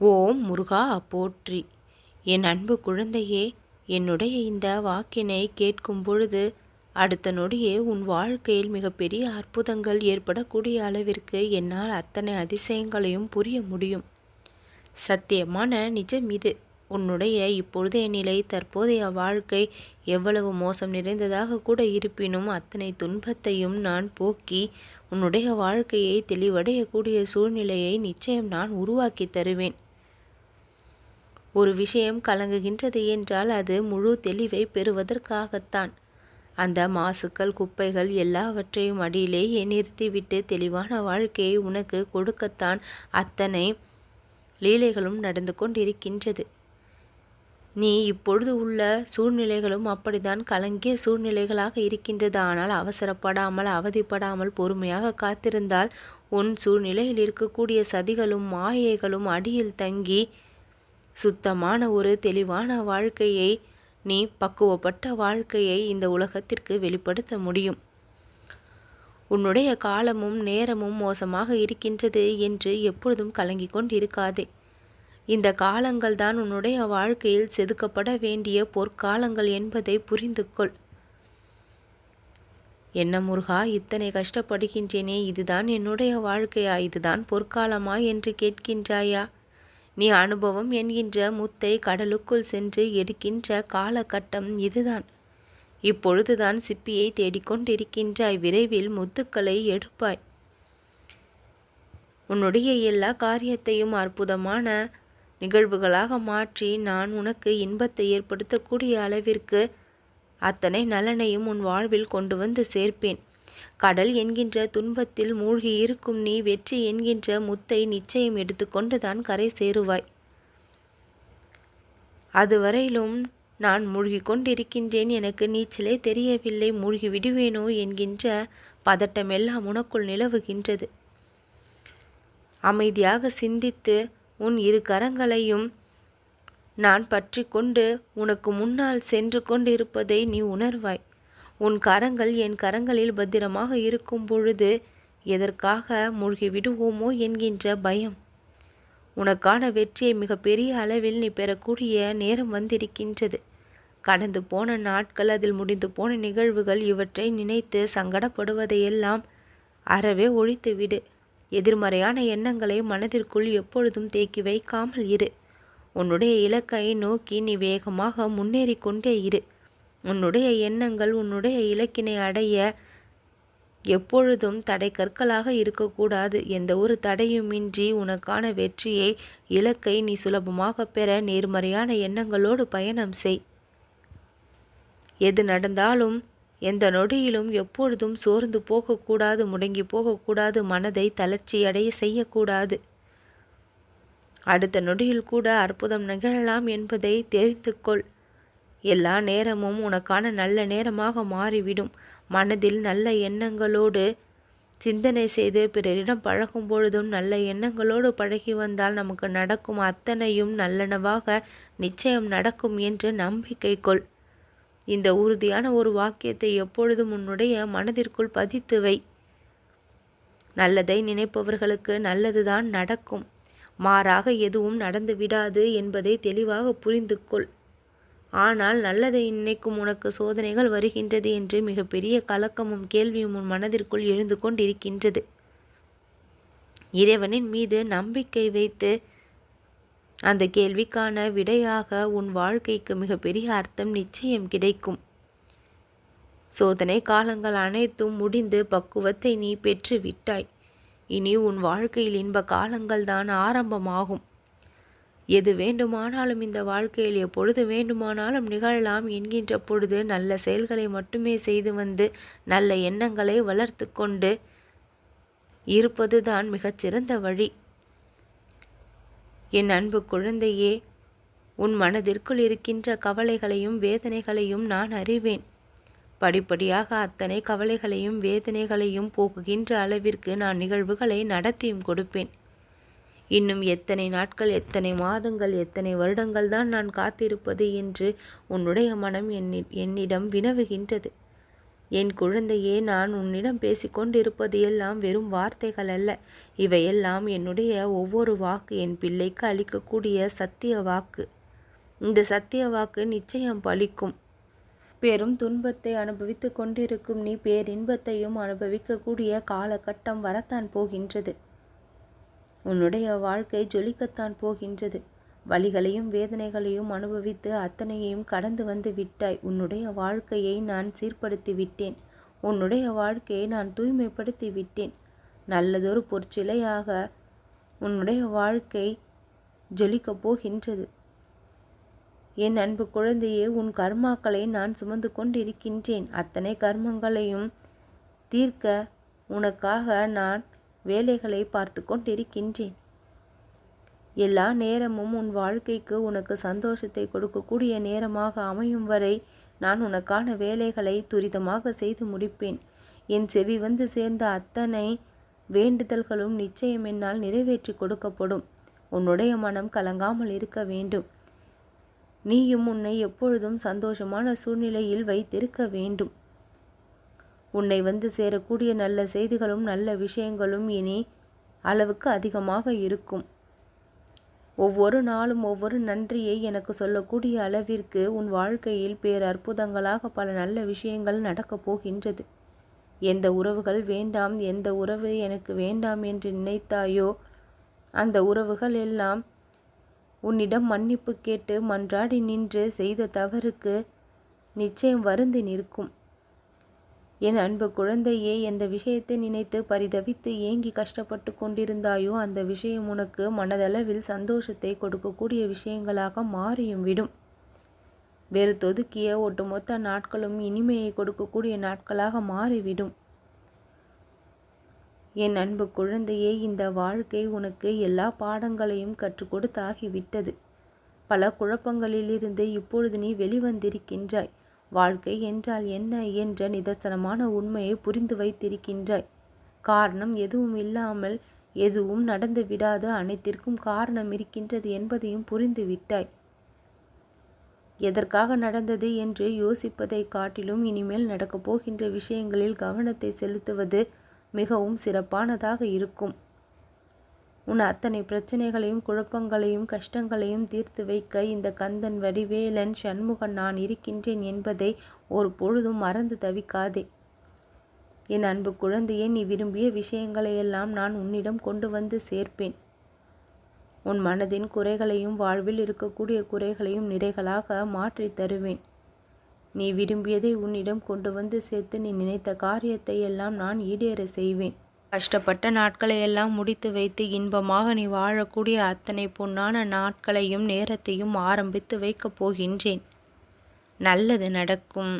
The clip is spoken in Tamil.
ஓம் முருகா போற்றி. என் அன்பு குழந்தையே, என்னுடைய இந்த வாக்கினை கேட்கும் பொழுது அடுத்த நொடியே உன் வாழ்க்கையில் மிகப்பெரிய அற்புதங்கள் ஏற்படக்கூடிய அளவிற்கு என்னால் அத்தனை அதிசயங்களையும் புரிய முடியும். சத்தியமான நிஜம் இது. உன்னுடைய இப்பொழுதைய நிலை, தற்போதைய வாழ்க்கை எவ்வளவு மோசம் நிறைந்ததாக கூட இருப்பினும் அத்தனை துன்பத்தையும் நான் போக்கி உன்னுடைய வாழ்க்கையை தெளிவடையக்கூடிய சூழ்நிலையை நிச்சயம் நான் உருவாக்கி தருவேன். ஒரு விஷயம் கலங்குகின்றது என்றால் அது முழு தெளிவை பெறுவதற்காகத்தான். அந்த மாசுக்கள், குப்பைகள் எல்லாவற்றையும் அடியிலேயே நிறுத்திவிட்டு தெளிவான வாழ்க்கையை உனக்கு கொடுக்கத்தான் அத்தனை லீலைகளும் நடந்து கொண்டிருக்கின்றது. நீ இப்பொழுது உள்ள சூழ்நிலைகளும் அப்படித்தான் கலங்கிய சூழ்நிலைகளாக இருக்கின்றது. ஆனால் அவசரப்படாமல், அவதிப்படாமல் பொறுமையாக காத்திருந்தால் உன் சூழ்நிலையில் இருக்கக்கூடிய சதிகளும் மாயைகளும் அடியில் தங்கி சுத்தமான ஒரு தெளிவான வாழ்க்கையை, நீ பக்குவப்பட்ட வாழ்க்கையை இந்த உலகத்திற்கு வெளிப்படுத்த முடியும். உன்னுடைய காலமும் நேரமும் மோசமாக இருக்கின்றது என்று எப்பொழுதும் கலங்கி கொண்டிருக்காதே. இந்த காலங்கள் தான் உன்னுடைய வாழ்க்கையில் செதுக்கப்பட வேண்டிய பொற்காலங்கள் என்பதை புரிந்து கொள். என்ன முருகா, இத்தனை கஷ்டப்படுகின்றேனே, இதுதான் என்னுடைய வாழ்க்கையா, இதுதான் பொற்காலமா என்று கேட்கின்றாயா? நீ அனுபவம் என்கின்ற முத்தை கடலுக்குள் சென்று எடுக்கின்ற காலகட்டம் இதுதான். இப்பொழுதுதான் சிப்பியை தேடிக்கொண்டிருக்கின்றாய். விரைவில் முத்துக்களை எடுப்பாய். உன்னுடைய எல்லா காரியத்தையும் அற்புதமான நிகழ்வுகளாக மாற்றி நான் உனக்கு இன்பத்தை ஏற்படுத்தக்கூடிய அளவிற்கு அத்தனை நலனையும் உன் வாழ்வில் கொண்டு வந்து சேர்ப்பேன். கடல் என்கின்ற துன்பத்தில் மூழ்கி இருக்கும் நீ வெற்றி என்கின்ற முத்தை நிச்சயம் எடுத்துக்கொண்டுதான் கரை சேருவாய். அதுவரையிலும் நான் மூழ்கி கொண்டிருக்கின்றேன், எனக்கு நீச்சலே தெரியவில்லை, மூழ்கி விடுவேனோ என்கின்ற பதட்டமெல்லாம் உனக்குள் நிலவுகின்றது. அமைதியாக சிந்தித்து உன் இரு கரங்களையும் நான் பற்றி கொண்டு உனக்கு முன்னால் சென்று கொண்டிருப்பதை நீ உணர்வாய். உன் கரங்கள் என் கரங்களில் பத்திரமாக இருக்கும் பொழுது எதற்காக மூழ்கி விடுவோமோ என்கின்ற பயம். உனக்கான வெற்றியை மிகப்பெரிய அளவில் நீ பெறக்கூடிய நேரம் வந்திருக்கின்றது. கடந்து போன நாட்கள், அதில் முடிந்து போன நிகழ்வுகள், இவற்றை நினைத்து சங்கடப்படுவதையெல்லாம் அறவே ஒழித்துவிடு. எதிர்மறையான எண்ணங்களை மனதிற்குள் எப்பொழுதும் தேக்கி வைக்காமல் இரு. உன்னுடைய இலக்கை நோக்கி நீ வேகமாக முன்னேறி கொண்டே இரு. உன்னுடைய எண்ணங்கள் உன்னுடைய இலக்கினை அடைய எப்பொழுதும் தடை கற்களாக இருக்கக்கூடாது. எந்த ஒரு தடையுமின்றி உனக்கான வெற்றியை, இலக்கை நீ சுலபமாக பெற நேர்மறையான எண்ணங்களோடு பயணம் செய். எது நடந்தாலும் எந்த நொடியிலும் எப்பொழுதும் சோர்ந்து போகக்கூடாது, முடங்கி போகக்கூடாது, மனதை தளர்ச்சியடைய செய்யக்கூடாது. அடுத்த நொடியில் கூட அற்புதம் நிகழலாம் என்பதை தெரிந்து கொள். எல்லா நேரமும் உனக்கான நல்ல நேரமாக மாறிவிடும். மனதில் நல்ல எண்ணங்களோடு சிந்தனை செய்து பிறரிடம் பழகும் பொழுதும் நல்ல எண்ணங்களோடு பழகி வந்தால் நமக்கு நடக்கும் அத்தனையும் நல்லனவாக நிச்சயம் நடக்கும் என்று நம்பிக்கை கொள். இந்த உறுதியான ஒரு வாக்கியத்தை எப்பொழுதும் உன்னுடைய மனதிற்குள் பதித்து வை. நல்லதை நினைப்பவர்களுக்கு நல்லதுதான் நடக்கும், மாறாக எதுவும் நடந்து விடாது என்பதை தெளிவாக புரிந்து கொள். ஆனால் நல்லதை நினைக்கும் உனக்கு சோதனைகள் வருகின்றது என்று மிகப்பெரிய கலக்கமும் கேள்வியும் உன் மனதிற்குள் எழுந்து கொண்டிருக்கின்றது. இறைவனின் மீது நம்பிக்கை வைத்து அந்த கேள்விக்கான விடையாக உன் வாழ்க்கைக்கு மிகப்பெரிய அர்த்தம் நிச்சயம் கிடைக்கும். சோதனை காலங்கள் அனைத்தும் முடிந்து பக்குவத்தை நீ பெற்று விட்டாய். இனி உன் வாழ்க்கையில் இன்ப காலங்கள் தான் ஆரம்பமாகும். எது வேண்டுமானாலும் இந்த வாழ்க்கையில் எப்பொழுது வேண்டுமானாலும் நிகழலாம் என்கின்ற பொழுது நல்ல செயல்களை மட்டுமே செய்து வந்து நல்ல எண்ணங்களை வளர்த்து கொண்டு இருப்பதுதான் மிகச்சிறந்த வழி. என் அன்பு குழந்தையே, உன் மனதிற்குள் இருக்கின்ற கவலைகளையும் வேதனைகளையும் நான் அறிவேன். படிப்படியாக அத்தனை கவலைகளையும் வேதனைகளையும் போக்குகின்ற அளவிற்கு நான் நிகழ்வுகளை நடத்தியும் கொடுப்பேன். இன்னும் எத்தனை நாட்கள், எத்தனை மாதங்கள், எத்தனை வருடங்கள் தான் நான் காத்திருப்பது என்று உன்னுடைய மனம் என்னிடம் வினவுகின்றது. என் குழந்தையே, நான் உன்னிடம் பேசிக்கொண்டிருப்பது எல்லாம் வெறும் வார்த்தைகள் அல்ல. இவையெல்லாம் என்னுடைய ஒவ்வொரு வாக்கு என் பிள்ளைக்கு அளிக்கக்கூடிய சத்திய வாக்கு. இந்த சத்திய வாக்கு நிச்சயம் பலிக்கும். பெரும் துன்பத்தை அனுபவித்து கொண்டிருக்கும் நீ பேரின்பத்தையும் அனுபவிக்கக்கூடிய காலகட்டம் வரத்தான் போகின்றது. உன்னுடைய வாழ்க்கை ஜொலிக்கத்தான் போகின்றது. வலிகளையும் வேதனைகளையும் அனுபவித்து அத்தனையையும் கடந்து வந்து விட்டாய். உன்னுடைய வாழ்க்கையை நான் சீர்படுத்தி விட்டேன். உன்னுடைய வாழ்க்கையை நான் தூய்மைப்படுத்தி விட்டேன். நல்லதொரு பொற்சிலையாக உன்னுடைய வாழ்க்கை ஜொலிக்கப் போகின்றது. என் அன்பு குழந்தையே, உன் கர்மாக்களை நான் சுமந்து கொண்டிருக்கின்றேன். அத்தனை கர்மங்களையும் தீர்க்க உனக்காக நான் வேலைகளை பார்த்து கொண்டிருக்கின்றேன். எல்லா நேரமும் உன் வாழ்க்கைக்கு உனக்கு சந்தோஷத்தை கொடுக்கக்கூடிய நேரமாக அமையும் வரை நான் உனக்கான வேலைகளை துரிதமாக செய்து முடிப்பேன். என் செவி வந்து சேர்ந்த அத்தனை வேண்டுதல்களும் நிச்சயம் என்னால் நிறைவேற்றி கொடுக்கப்படும். உன்னுடைய மனம் கலங்காமல் இருக்க வேண்டும். நீயும் உன்னை எப்பொழுதும் சந்தோஷமான சூழ்நிலையில் வைத்திருக்க வேண்டும். உன்னை வந்து சேரக்கூடிய நல்ல செய்திகளும் நல்ல விஷயங்களும் இனி அளவுக்கு அதிகமாக இருக்கும். ஒவ்வொரு நாளும் ஒவ்வொரு நன்றியை எனக்கு சொல்லக்கூடிய அளவிற்கு உன் வாழ்க்கையில் பேரற்புதங்களாக பல நல்ல விஷயங்கள் நடக்கப் போகின்றது. எந்த உறவுகள் வேண்டாம், எந்த உறவு எனக்கு வேண்டாம் என்று நினைத்தாயோ அந்த உறவுகள் எல்லாம் உன்னிடம் மன்னிப்பு கேட்டு மன்றாடி நின்று செய்த தவறுக்கு நிச்சயம் வருந்தி நிற்கும். என் அன்பு குழந்தையே, எந்த விஷயத்தை நினைத்து பரிதவித்து ஏங்கி கஷ்டப்பட்டு கொண்டிருந்தாயோ அந்த விஷயம் உனக்கு மனதளவில் சந்தோஷத்தை கொடுக்கக்கூடிய விஷயங்களாக மாறியும் விடும். வெறுத்தொதுக்கிய ஒட்டுமொத்த நாட்களும் இனிமையை கொடுக்கக்கூடிய நாட்களாக மாறிவிடும். என் அன்பு குழந்தையே, இந்த வாழ்க்கை உனக்கு எல்லா பாடங்களையும் கற்றுக் கொடுத்தாகிவிட்டது. பல குழப்பங்களிலிருந்து இப்பொழுது நீ வெளிவந்திருக்கின்றாய். வாழ்க்கை என்றால் என்ன என்ற நிதர்சனமான உண்மையை புரிந்து வைத்திருக்கின்றாய். காரணம் எதுவும் இல்லாமல் எதுவும் நடந்து விடாது, அனைத்திற்கும் காரணம் இருக்கின்றது என்பதையும் புரிந்து விட்டாய். எதற்காக நடந்தது என்று யோசிப்பதை காட்டிலும் இனிமேல் நடக்கப் போகின்ற விஷயங்களில் கவனத்தை செலுத்துவது மிகவும் சிறப்பானதாக இருக்கும். உன் அத்தனை பிரச்சனைகளையும் குழப்பங்களையும் கஷ்டங்களையும் தீர்த்து வைக்க இந்த கந்தன் வடிவேலன் சண்முகன் நான் இருக்கின்றேன் என்பதை ஒரு பொழுதும் மறந்து தவிக்காதே. என் அன்பு குழந்தையே, நீ விரும்பிய விஷயங்களையெல்லாம் நான் உன்னிடம் கொண்டு வந்து சேர்ப்பேன். உன் மனதின் குறைகளையும் வாழ்வில் இருக்கக்கூடிய குறைகளையும் நிறைகளாக மாற்றி தருவேன். நீ விரும்பியதை உன்னிடம் கொண்டு வந்து சேர்த்து நீ நினைத்த காரியத்தை எல்லாம் நான் ஈடேற செய்வேன். கஷ்டப்பட்ட நாட்களை எல்லாம் முடித்து வைத்து இன்பமாக நீ வாழக்கூடிய அத்தனை பொன்னான நாட்களையும் நேரத்தையும் ஆரம்பித்து வைக்கப் போகின்றேன். நல்லது நடக்கும்.